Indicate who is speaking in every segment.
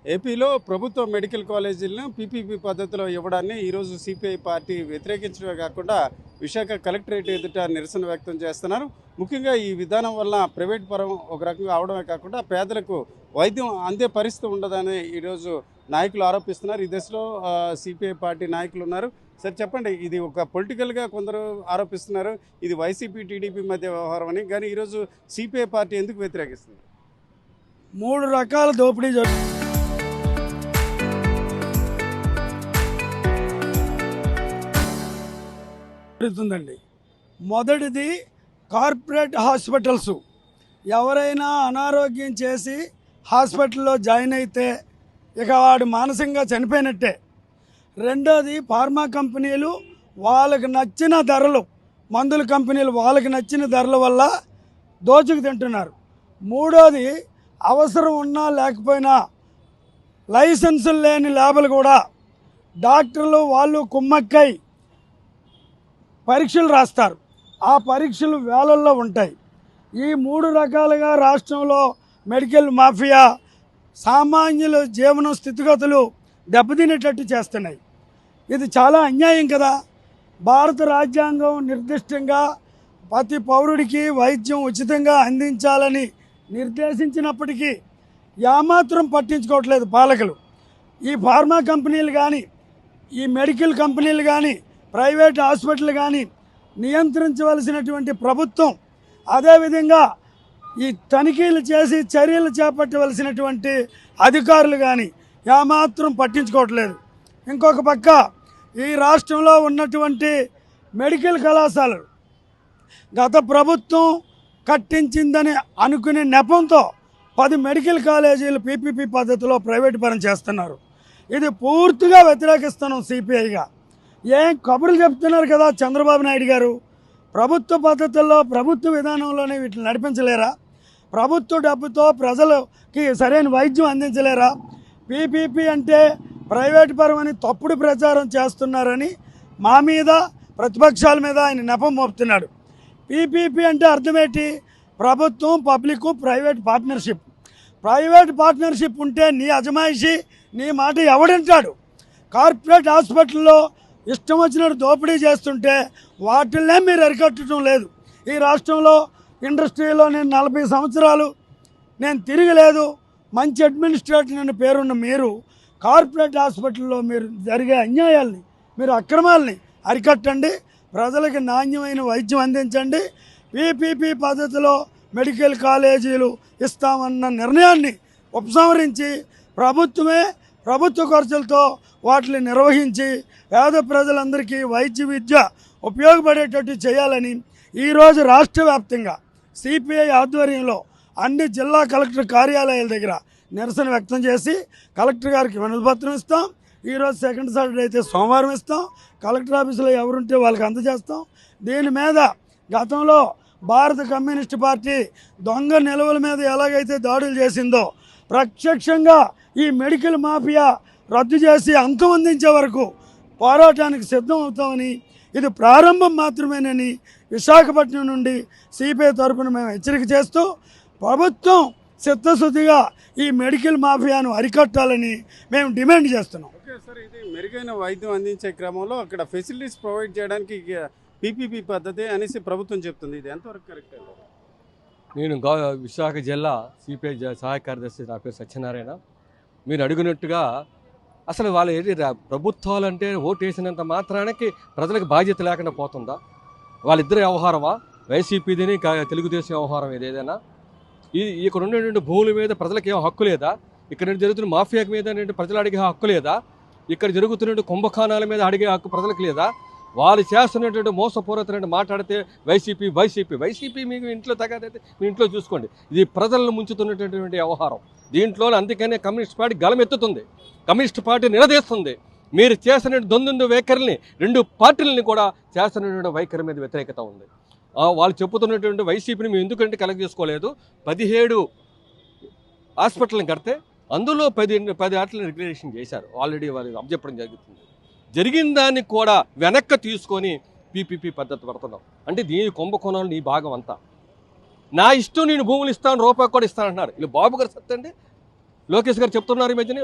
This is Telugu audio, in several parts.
Speaker 1: ఏపీలో ప్రభుత్వ మెడికల్ కాలేజీలను పీపీపీ పద్ధతిలో ఇవ్వడాన్ని ఈరోజు సిపిఐ పార్టీ వ్యతిరేకించడమే కాకుండా విశాఖ కలెక్టరేట్ ఎదుట నిరసన వ్యక్తం చేస్తున్నారు. ముఖ్యంగా ఈ విధానం వల్ల ప్రైవేట్ పరం ఒక రకంగా అవడమే కాకుండా పేదలకు వైద్యం అందే పరిస్థితి ఉండదని ఈరోజు నాయకులు ఆరోపిస్తున్నారు. ఈ దశలో సిపిఐ పార్టీ నాయకులు ఉన్నారు. సార్ చెప్పండి, ఇది ఒక పొలిటికల్గా కొందరు ఆరోపిస్తున్నారు, ఇది వైసీపీ టీడీపీ మధ్య వ్యవహారం అని. కానీ ఈరోజు సిపిఐ పార్టీ ఎందుకు వ్యతిరేకిస్తుంది?
Speaker 2: మూడు రకాల దోపిడీ జరుగుతుందండి. మొదటిది కార్పొరేట్ హాస్పిటల్స్. ఎవరైనా అనారోగ్యం చేసి హాస్పిటల్లో జాయిన్ అయితే ఇక వాడు మానసికంగా చనిపోయినట్టే. రెండోది ఫార్మా కంపెనీలు వాళ్ళకి నచ్చిన ధరలు, మందుల కంపెనీలు వాళ్ళకి నచ్చిన ధరల వల్ల దోచుకు తింటున్నారు. మూడోది అవసరం ఉన్నా లేకపోయినా లైసెన్సులు లేని ల్యాబులు కూడా డాక్టర్లు వాళ్ళు కుమ్మక్కై పరీక్షలు రాస్తారు. ఆ పరీక్షలు వేలల్లో ఉంటాయి. ఈ మూడు రకాలుగా రాష్ట్రంలో మెడికల్ మాఫియా సామాన్యుల జీవన స్థితిగతులు దెబ్బతినేటట్టు చేస్తున్నాయి. ఇది చాలా అన్యాయం కదా. భారత రాజ్యాంగం నిర్దిష్టంగా ప్రతి పౌరుడికి వైద్యం ఉచితంగా అందించాలని నిర్దేశించినప్పటికీ ఏమాత్రం పట్టించుకోవట్లేదు పాలకులు. ఈ ఫార్మా కంపెనీలు కానీ, ఈ మెడికల్ కంపెనీలు కానీ, ప్రైవేట్ హాస్పిటల్ కానీ నియంత్రించవలసినటువంటి ప్రభుత్వం, అదేవిధంగా ఈ తనిఖీలు చేసి చర్యలు చేపట్టవలసినటువంటి అధికారులు కానీ ఏమాత్రం పట్టించుకోవట్లేదు. ఇంకొక పక్క ఈ రాష్ట్రంలో ఉన్నటువంటి మెడికల్ కళాశాలలు గత ప్రభుత్వం కట్టించిందని అనుకునే నెపంతో 10 మెడికల్ కాలేజీలు పీపీపీ పద్ధతిలో ప్రైవేటు పరం చేస్తున్నారు. ఇది పూర్తిగా వ్యతిరేకిస్తున్నాం సిపిఐగా. ఏం కబుర్లు చెప్తున్నారు కదా చంద్రబాబు నాయుడు గారు. ప్రభుత్వ పద్ధతుల్లో, ప్రభుత్వ విధానంలోనే వీటిని నడిపించలేరా? ప్రభుత్వ డబ్బుతో ప్రజలకి సరైన వైద్యం అందించలేరా? పీపీపీ అంటే ప్రైవేటు పరమని తప్పుడు ప్రచారం చేస్తున్నారని మా మీద, ప్రతిపక్షాల మీద ఆయన నెపం మోపుతున్నాడు. పీపీపీ అంటే అర్థమేంటి? ప్రభుత్వం, public, private partnership. Private partnership ఉంటే నీ అజమాయిషి, నీ మాట ఎవడంటాడు? కార్పొరేట్ హాస్పిటల్లో ఇష్టం వచ్చినట్టు దోపిడీ చేస్తుంటే వాటిల్నే మీరు అరికట్టడం లేదు. ఈ రాష్ట్రంలో ఇండస్ట్రీలో నేను 40 సంవత్సరాలు నేను తిరగలేదు. మంచి అడ్మినిస్ట్రేటర్ అని పేరున్న మీరు కార్పొరేట్ హాస్పిటల్లో మీరు జరిగే అన్యాయాల్ని, మీరు అక్రమాలని అరికట్టండి. ప్రజలకు నాణ్యమైన వైద్యం అందించండి. పీపీపీ పద్ధతిలో మెడికల్ కాలేజీలు ఇస్తామన్న నిర్ణయాన్ని ఉపసంహరించి ప్రభుత్వమే ప్రభుత్వ ఖర్చులతో వాటిని నిర్వహించి పేద ప్రజలందరికీ వైద్య విద్య ఉపయోగపడేటట్టు చేయాలని ఈరోజు రాష్ట్ర వ్యాప్తంగా సిపిఐ ఆధ్వర్యంలో అన్ని జిల్లా కలెక్టర్ కార్యాలయాల దగ్గర నిరసన వ్యక్తం చేసి కలెక్టర్ గారికి వినతిపత్రం ఇస్తాం. ఈరోజు సెకండ్ సాటర్డే అయితే సోమవారం ఇస్తాం. కలెక్టర్ ఆఫీసులో ఎవరుంటే వాళ్ళకి అందజేస్తాం. దీని మీద గతంలో భారత కమ్యూనిస్ట్ పార్టీ దొంగ నిల్వల మీద ఎలాగైతే దాడులు చేసిందో ప్రత్యక్షంగా ఈ మెడికల్ మాఫియా రద్దు చేసి అంతం అందించే వరకు పోరాటానికి సిద్ధం అవుతామని, ఇది ప్రారంభం మాత్రమేనని విశాఖపట్నం నుండి సిపిఐ తరఫున మేము హెచ్చరిక చేస్తూ ప్రభుత్వం చిత్తశుద్ధిగా ఈ మెడికల్ మాఫియాను అరికట్టాలని మేము డిమాండ్ చేస్తున్నాం.
Speaker 1: ఓకే సార్, ఇది మెరుగైన వైద్యం అందించే క్రమంలో అక్కడ ఫెసిలిటీస్ ప్రొవైడ్ చేయడానికి పీపీపీ పద్ధతి అనేసి ప్రభుత్వం చెప్తుంది. ఇది ఎంతవరకు కరెక్ట్ అండి?
Speaker 3: నేను విశాఖ జిల్లా సిపిఐ సహాయ కార్యదర్శి, నా పేరు సత్యనారాయణ. మీరు అడిగినట్టుగా అసలు వాళ్ళు ఏంటి, ప్రభుత్వాలు అంటే ఓటు వేసినంత మాత్రానికి ప్రజలకు బాధ్యత లేకుండా పోతుందా? వాళ్ళిద్దరి వ్యవహారమా? వైసీపీదిని తెలుగుదేశం వ్యవహారం ఏదైనా? ఇక్కడ ఉండేటువంటి భూముల మీద ప్రజలకు ఏం హక్కు లేదా? ఇక్కడ జరుగుతున్న మాఫియా మీద ప్రజలు అడిగే హక్కు లేదా? ఇక్కడ జరుగుతున్న కుంభకోణాల మీద అడిగే హక్కు ప్రజలకు లేదా? వాళ్ళు చేస్తున్నటువంటి మోసపూరితమైన మాట్లాడితే వైసీపీ మీకు ఇంట్లో తగ్గదైతే మీ ఇంట్లో చూసుకోండి. ఇది ప్రజలను ముంచుతున్నటువంటి వ్యవహారం. దీంట్లో అందుకనే కమ్యూనిస్ట్ పార్టీ గలమెత్తుతుంది, కమ్యూనిస్ట్ పార్టీ నిలదీస్తుంది. మీరు చేస్తున్న దొందు వైఖరిని, 2 పార్టీలని కూడా చేస్తున్నటువంటి వైఖరి మీద వ్యతిరేకత ఉంది. వాళ్ళు చెప్పుతున్నటువంటి వైసీపీని మేము ఎందుకంటే కలెక్ట్ చేసుకోలేదు. 17 హాస్పిటల్ని కడితే అందులో 10 ఆటలను రెగ్యులేషన్ చేశారు. ఆల్రెడీ వాళ్ళు అప్పచెప్పడం జరుగుతుంది. జరిగిన దాన్ని కూడా వెనక్కి తీసుకొని పీపీపీ పద్ధతి పడుతున్నాం. అంటే దీని కుంభకోణాలు నీ భాగం అంతా. నా ఇష్టం, నేను భూములు ఇస్తాను, రూపాయి కూడా ఇస్తానంటున్నారు. ఇలా బాబు గారు సత్తండి, లోకేష్ గారు చెప్తున్నారు ఈ మధ్యనే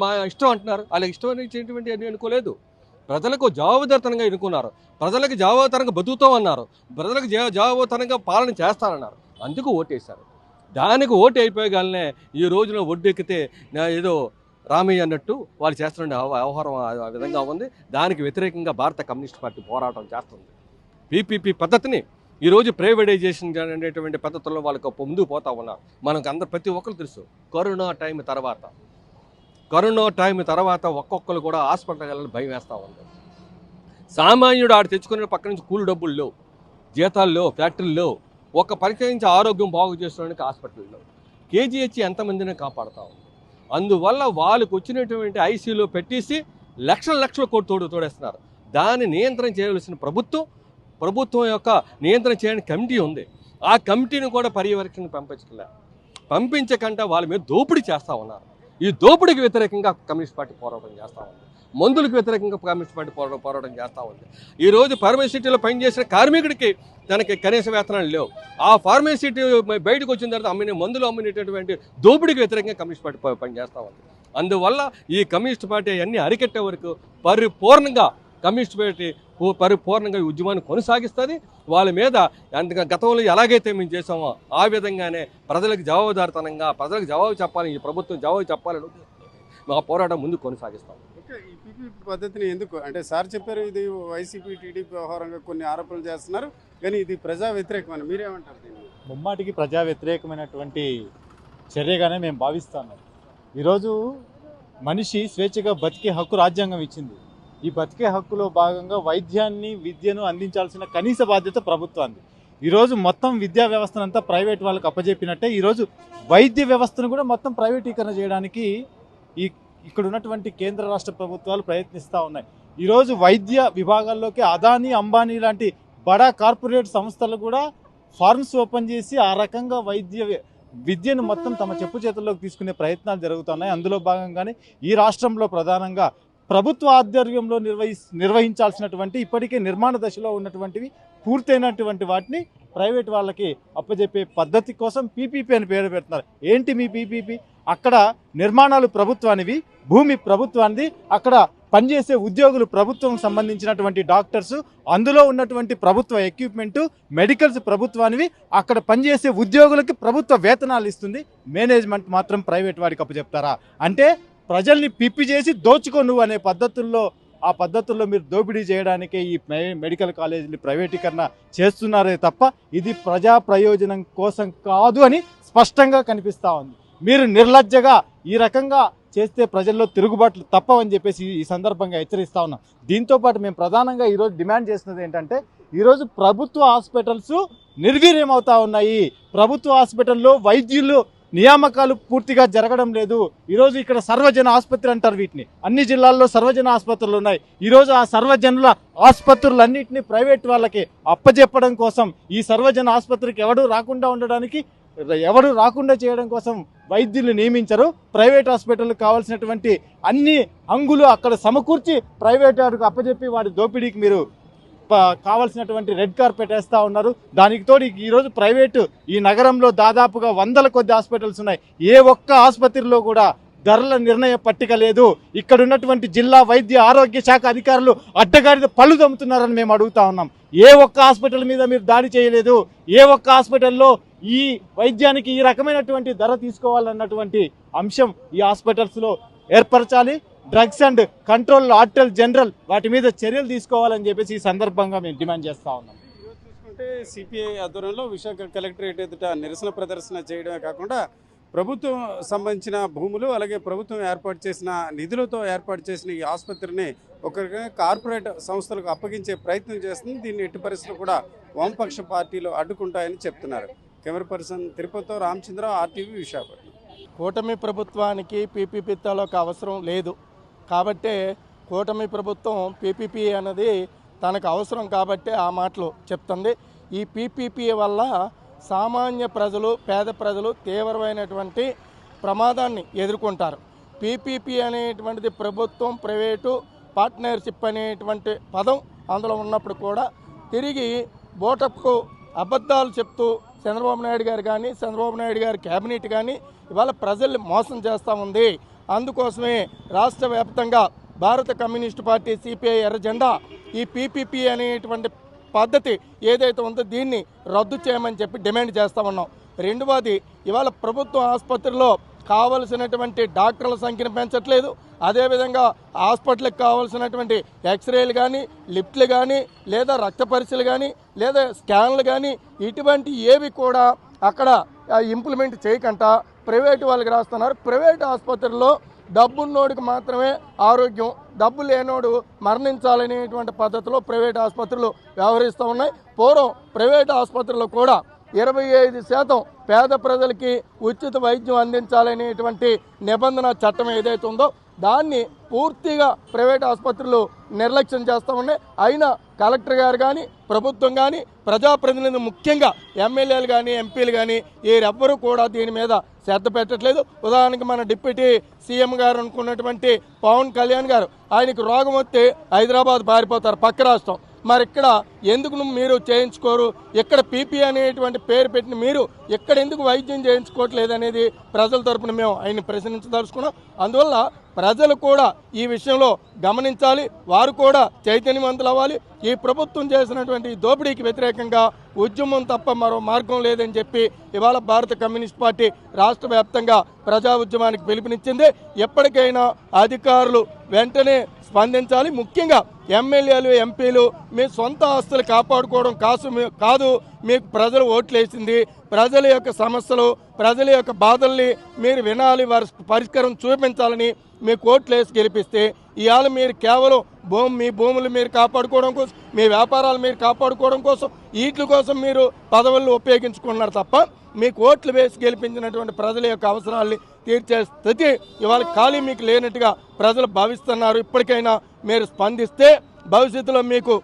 Speaker 3: మా ఇష్టం అంటున్నారు. వాళ్ళకి ఇష్టం అనేటువంటి అని అనుకోలేదు. ప్రజలకు జవాబుదారితనంగా ఎన్నుకున్నారు, ప్రజలకు జవాబుదారితనంగా బతుకుతామన్నారు, ప్రజలకు జవాబుదారితనంగా పాలన చేస్తారన్నారు. అందుకు ఓటేశారు. దానికి ఓటు అయిపోయగానే ఈ రోజున ఒడ్డెక్కితే ఏదో రామయ్య అన్నట్టు వాళ్ళు చేస్తున్న వ్యవహారం ఆ విధంగా ఉంది. దానికి వ్యతిరేకంగా భారత కమ్యూనిస్ట్ పార్టీ పోరాటం చేస్తుంది. పీపీపీ పద్ధతిని ఈరోజు ప్రైవేటైజేషన్ అనేటువంటి పద్ధతుల్లో వాళ్ళకి ముందుకు పోతా ఉన్నారు. మనకు అందరు ప్రతి ఒక్కరు తెలుసు. కరోనా టైం తర్వాత ఒక్కొక్కరు కూడా హాస్పిటల్కి వెళ్ళాలని భయం వేస్తూ ఉంది. సామాన్యుడు ఆడు తెచ్చుకునే పక్క నుంచి కూలి డబ్బులు లేవు, జీతాలు లేవు, ఫ్యాక్టరీలు లేవు, ఒక పరిచయించి ఆరోగ్యం బాగు చేసుకోవడానికి హాస్పిటల్లో కేజీహెచ్ ఎంతమందిని కాపాడుతూ ఉంది. అందువల్ల వాళ్ళకు వచ్చినటువంటి ఐసీయూలో పెట్టేసి లక్షల కోట్లు తోడేస్తున్నారు. దాన్ని నియంత్రణ చేయవలసిన ప్రభుత్వం యొక్క నియంత్రణ చేయడానికి కమిటీ ఉంది. ఆ కమిటీని కూడా పర్యవేక్షణ పంపించకుండా వాళ్ళ మీద దోపిడీ చేస్తూ ఉన్నారు. ఈ దోపిడీకి వ్యతిరేకంగా కమ్యూనిస్ట్ పార్టీ పోరాటం చేస్తూ ఉంది. మందులకు వ్యతిరేకంగా కమ్యూనిస్ట్ పార్టీ పోరాటం చేస్తూ ఉంది. ఈరోజు ఫార్మసిటీలో పనిచేసిన కార్మికుడికి తనకి కనీస వేతనాలు లేవు. ఆ ఫార్మసిటీ బయటకు వచ్చిన తర్వాత మందులు అమ్మినటువంటి దోపిడీకి వ్యతిరేకంగా కమ్యూనిస్ట్ పార్టీ పనిచేస్తూ ఉంది. అందువల్ల ఈ కమ్యూనిస్ట్ పార్టీ అన్నీ అరికట్టే వరకు పరిపూర్ణంగా కమ్యూనిస్ట్ పార్టీ పరిపూర్ణంగా ఈ ఉద్యమాన్ని కొనసాగిస్తుంది. వాళ్ళ మీద గతంలో ఎలాగైతే మేము చేసామో ఆ విధంగానే ప్రజలకు జవాబుదారితనంగా ప్రజలకు జవాబు చెప్పాలని, ఈ ప్రభుత్వం జవాబు చెప్పాలని మా పోరాటం ముందు కొనసాగిస్తాం.
Speaker 1: ఓకే, ఈ పీపీపీ పద్ధతిని ఎందుకు అంటే సార్ చెప్పారు, ఇది వైసీపీ టీడీపీ వ్యవహారంగా కొన్ని ఆరోపణలు చేస్తున్నారు, కానీ ఇది ప్రజా వ్యతిరేకమని మీరేమంటారు? దీన్ని
Speaker 4: ముమ్మాటికి ప్రజా వ్యతిరేకమైనటువంటి చర్యగానే మేము భావిస్తున్నాం. ఈరోజు మనిషి స్వేచ్ఛగా బతికే హక్కు రాజ్యాంగం ఇచ్చింది. ఈ బతికే హక్కులో భాగంగా వైద్యాన్ని, విద్యను అందించాల్సిన కనీస బాధ్యత ప్రభుత్వానికి. ఈరోజు మొత్తం విద్యా వ్యవస్థనంతా ప్రైవేట్ వాళ్ళకి అప్పజెప్పినట్టే ఈరోజు వైద్య వ్యవస్థను కూడా మొత్తం ప్రైవేటీకరణ చేయడానికి ఇక్కడ ఉన్నటువంటి కేంద్ర రాష్ట్ర ప్రభుత్వాలు ప్రయత్నిస్తూ ఉన్నాయి. ఈరోజు వైద్య విభాగాల్లోకి అదానీ, అంబానీ లాంటి బడా కార్పొరేట్ సంస్థలు కూడా ఫార్మ్స్ ఓపెన్ చేసి ఆ రకంగా విద్యను మొత్తం తమ చెప్పు చేతుల్లోకి తీసుకునే ప్రయత్నాలు జరుగుతున్నాయి. అందులో భాగంగానే ఈ రాష్ట్రంలో ప్రధానంగా ప్రభుత్వ ఆధ్వర్యంలో నిర్వహించాల్సినటువంటి ఇప్పటికే నిర్మాణ దశలో ఉన్నటువంటివి పూర్తయినటువంటి వాటిని ప్రైవేట్ వాళ్ళకి అప్పజెప్పే పద్ధతి కోసం పీపీపీ అని పేరు పెడుతున్నారు. ఏంటి మీ పీపీపీ? అక్కడ నిర్మాణాలు ప్రభుత్వానివి, భూమి ప్రభుత్వానిది, అక్కడ పనిచేసే ఉద్యోగులు ప్రభుత్వం సంబంధించినటువంటి డాక్టర్స్, అందులో ఉన్నటువంటి ప్రభుత్వ ఎక్విప్మెంటు, మెడికల్స్ ప్రభుత్వానివి, అక్కడ పనిచేసే ఉద్యోగులకి ప్రభుత్వ వేతనాలు ఇస్తుంది. మేనేజ్మెంట్ మాత్రం ప్రైవేట్ వాడికి అప్పచెప్తారా? అంటే ప్రజల్ని పిప్పి చేసి దోచుకో నువ్వు అనే ఆ పద్ధతుల్లో మీరు దోపిడీ చేయడానికే ఈ మెడికల్ కాలేజీలు ప్రైవేటీకరణ చేస్తున్నారే తప్ప ఇది ప్రజా ప్రయోజనం కోసం కాదు అని స్పష్టంగా కనిపిస్తూ ఉంది. మీరు నిర్లజ్జగా ఈ రకంగా చేస్తే ప్రజల్లో తిరుగుబాట్లు తప్పవని చెప్పేసి ఈ సందర్భంగా హెచ్చరిస్తూ ఉన్నాం. దీంతోపాటు మేము ప్రధానంగా ఈరోజు డిమాండ్ చేస్తున్నది ఏంటంటే, ఈరోజు ప్రభుత్వ హాస్పిటల్స్ నిర్వీర్యం అవుతా ఉన్నాయి. ప్రభుత్వ హాస్పిటల్లో వైద్యులు నియామకాలు పూర్తిగా జరగడం లేదు. ఈరోజు ఇక్కడ సర్వజన ఆసుపత్రి అంటారు వీటిని. అన్ని జిల్లాల్లో సర్వజన ఆసుపత్రులు ఉన్నాయి. ఈరోజు ఆ సర్వజనుల ఆసుపత్రులన్నింటినీ ప్రైవేట్ వాళ్ళకి అప్పజెప్పడం కోసం, ఈ సర్వజన ఆసుపత్రికి ఎవరు రాకుండా చేయడం కోసం వైద్యులు నియమించరు. ప్రైవేట్ హాస్పిటల్కి కావాల్సినటువంటి అన్ని అంగులు అక్కడ సమకూర్చి ప్రైవేట్ వారికి అప్పజెప్పి వాడి దోపిడీకి మీరు కావాల్సినటువంటి రెడ్ కార్పెట్ వేస్తూ ఉన్నారు. దానికి తోడు ఈరోజు ప్రైవేటు ఈ నగరంలో దాదాపుగా 100 కొద్ది హాస్పిటల్స్ ఉన్నాయి. ఏ ఒక్క ఆసుపత్రిలో కూడా ధరల నిర్ణయ పట్టిక లేదు. ఇక్కడ ఉన్నటువంటి జిల్లా వైద్య ఆరోగ్య శాఖ అధికారులు అడ్డగాడిద పళ్ళు దమ్ముతున్నారని మేము అడుగుతా ఉన్నాం. ఏ ఒక్క హాస్పిటల్ మీద మీరు దాడి చేయలేదు. ఏ ఒక్క హాస్పిటల్లో ఈ వైద్యానికి ఈ రకమైనటువంటి ధర తీసుకోవాలన్నటువంటి అంశం ఈ హాస్పిటల్స్లో ఏర్పరచాలి. Drugs and control auditor general వాటి మీద చర్యలు తీసుకోవాలని చెప్పేసి ఈ సందర్భంగా మేము డిమాండ్ చేస్తూ ఉన్నాం.
Speaker 1: ఈరోజు చూసుకుంటే సిపిఐ ఆధ్వర్యంలో విశాఖ కలెక్టరేట్ ఎదుట నిరసన ప్రదర్శన చేయడమే కాకుండా ప్రభుత్వం సంబంధించిన భూములు, అలాగే ప్రభుత్వం ఏర్పాటు చేసిన నిధులతో ఏర్పాటు చేసిన ఈ ఆసుపత్రిని ఒక కార్పొరేట్ సంస్థలకు అప్పగించే ప్రయత్నం చేస్తుంది. దీన్ని ఎట్టి పరిస్థితుల్లో కూడా వామపక్ష పార్టీలు అడ్డుకుంటాయని చెప్తున్నారు. కెమెరా పర్సన్ తిరుపతితో రామచంద్ర, RTV, విశాఖపట్నం.
Speaker 5: కూటమి ప్రభుత్వానికి పీపీపీ తాలూకు అవసరం లేదు కాబట్టే కూటమి ప్రభుత్వం పీపీపీ అనేది తనకు అవసరం కాబట్టి ఆ మాటలు చెప్తుంది. ఈ పీపీపీ వల్ల సామాన్య ప్రజలు, పేద ప్రజలు తీవ్రమైనటువంటి ప్రమాదాన్ని ఎదుర్కొంటారు. పీపీపీ అనేటువంటిది ప్రభుత్వం, ప్రైవేటు, పార్ట్నర్షిప్ అనేటువంటి పదం అందులో ఉన్నప్పుడు కూడా తిరిగి బోటప్కు అబద్ధాలు చెప్తూ చంద్రబాబు నాయుడు గారు కానీ చంద్రబాబు నాయుడు గారి కేబినెట్ కానీ ఇవాళ ప్రజల్ని మోసం చేస్తూ ఉంది. అందుకోసమే రాష్ట్ర వ్యాప్తంగా భారత కమ్యూనిస్టు పార్టీ సిపిఐ ఎర్ర జెండా ఈ పీపీపీ అనేటువంటి పద్ధతి ఏదైతే ఉందో దీన్ని రద్దు చేయమని చెప్పి డిమాండ్ చేస్తూ ఉన్నాం. రెండవది, ఇవాళ ప్రభుత్వ ఆసుపత్రిలో కావలసినటువంటి డాక్టర్ల సంఖ్యను పెంచట్లేదు. అదేవిధంగా హాస్పిటల్కి కావాల్సినటువంటి ఎక్స్రేలు కానీ, లిఫ్ట్లు కానీ, లేదా రక్త పరీక్షలు కానీ, లేదా స్కాన్లు కానీ ఇటువంటి ఏవి కూడా అక్కడ ఇంప్లిమెంట్ చేయకుండా ప్రైవేటు వాళ్ళకి రాస్తున్నారు. ప్రైవేట్ ఆసుపత్రుల్లో డబ్బున్నోడికి మాత్రమే ఆరోగ్యం, డబ్బు లేనోడు మరణించాలనేటువంటి పద్ధతిలో ప్రైవేట్ ఆసుపత్రులు వ్యవహరిస్తూ ఉన్నాయి. పూర్వం ప్రైవేట్ ఆసుపత్రుల్లో కూడా 25% పేద ప్రజలకి ఉచిత వైద్యం అందించాలనేటువంటి నిబంధన చట్టం ఏదైతే ఉందో దాన్ని పూర్తిగా ప్రైవేట్ ఆసుపత్రులు నిర్లక్ష్యం చేస్తూ ఉన్నాయి. అయినా కలెక్టర్ గారు కానీ, ప్రభుత్వం కానీ, ప్రజాప్రతినిధులు ముఖ్యంగా ఎమ్మెల్యేలు కానీ, ఎంపీలు కానీ వీరెవ్వరూ కూడా దీని మీద శ్రద్ధ పెట్టట్లేదు. ఉదాహరణకి మన డిప్యూటీ సీఎం గారు అనుకున్నటువంటి పవన్ కళ్యాణ్ గారు, ఆయనకు రోగం వస్తే హైదరాబాద్ పారిపోతారు, పక్క రాష్ట్రం. మరి ఇక్కడ ఎందుకు మీరు చేయించుకోరు? ఇక్కడ పీపీ అనేటువంటి పేరు పెట్టిన మీరు ఇక్కడ ఎందుకు వైద్యం చేయించుకోవట్లేదు అనేది ప్రజల తరపున మేము ఆయన ప్రశ్నించదలుచుకున్నాం. అందువల్ల ప్రజలు కూడా ఈ విషయంలో గమనించాలి, వారు కూడా చైతన్యవంతులు అవ్వాలి. ఈ ప్రభుత్వం చేసినటువంటి దోపిడీకి వ్యతిరేకంగా ఉద్యమం తప్ప మరో మార్గం లేదని చెప్పి ఇవాళ భారత కమ్యూనిస్ట్ పార్టీ రాష్ట్ర వ్యాప్తంగా ప్రజా ఉద్యమానికి పిలుపునిచ్చింది. ఎప్పటికైనా అధికారులు వెంటనే స్పందించాలి. ముఖ్యంగా ఎమ్మెల్యేలు, ఎంపీలు మీ సొంత ఆస్తులు కాపాడుకోవడం కాదు మీకు ప్రజలు ఓట్లు వేసింది. ప్రజల యొక్క సమస్యలు, ప్రజల యొక్క బాధల్ని మీరు వినాలి, వారి పరిష్కారం చూపించాలని మీకు ఓట్లు వేసి గెలిపిస్తే ఇవాళ మీరు కేవలం మీ భూములు మీరు కాపాడుకోవడం కోసం, మీ వ్యాపారాలు మీరు కాపాడుకోవడం కోసం, వీటి కోసం మీరు పదవులను ఉపయోగించుకున్నారు తప్ప మీకు ఓట్లు వేసి గెలిపించినటువంటి ప్రజల యొక్క అవసరాల్ని తీర్చే స్థితి ఇవాళ ఖాళీ మీకు లేనట్టుగా ప్రజలు భావిస్తున్నారు. ఇప్పటికైనా మీరు స్పందిస్తే భవిష్యత్తులో మీకు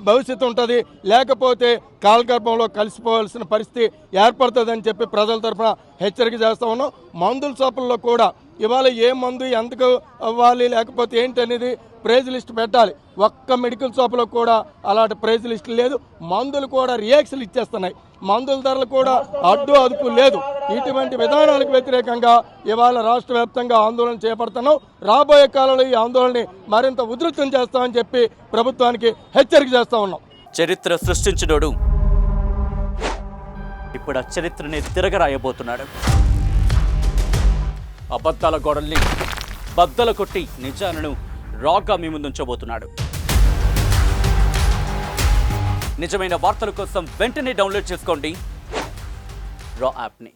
Speaker 5: భవిష్యత్తు ఉంటుంది, లేకపోతే కాలగర్భంలో కలిసిపోవాల్సిన పరిస్థితి ఏర్పడుతుందని చెప్పి ప్రజల తరఫున హెచ్చరిక చేస్తూ ఉన్నాం. మందుల షాపుల్లో కూడా ఇవాళ ఏ మందు ఎంతకు అవ్వాలి లేకపోతే ఏంటి అనేది ప్రైజ్ లిస్ట్ పెట్టాలి. ఒక్క మెడికల్ షాపులో కూడా అలాంటి ప్రైజ్ లిస్ట్ లేదు. మందులు కూడా రియాక్షన్ ఇచ్చేస్తున్నాయి, మందుల ధరలు కూడా అదుపు లేదు. ఇటువంటి విధానాలకు వ్యతిరేకంగా ఇవాళ రాష్ట్ర వ్యాప్తంగా ఆందోళన చేపడుతున్నాం. రాబోయే కాలంలో ఈ ఆందోళనని మరింత ఉధృతం చేస్తామని చెప్పి ప్రభుత్వానికి హెచ్చరిక చేస్తా ఉన్నాం.
Speaker 6: చరిత్ర సృష్టించినోడు ఇప్పుడు ఆ చరిత్రని తిరగరాయబోతున్నాడు. అబద్ధాల గోడల్ని బద్దలు కొట్టి నిజాలను రాగా మీ ముందుంచబోతున్నాడు. నిజమైన వార్తల కోసం వెంటనే డౌన్లోడ్ చేసుకోండి రా యాప్ని.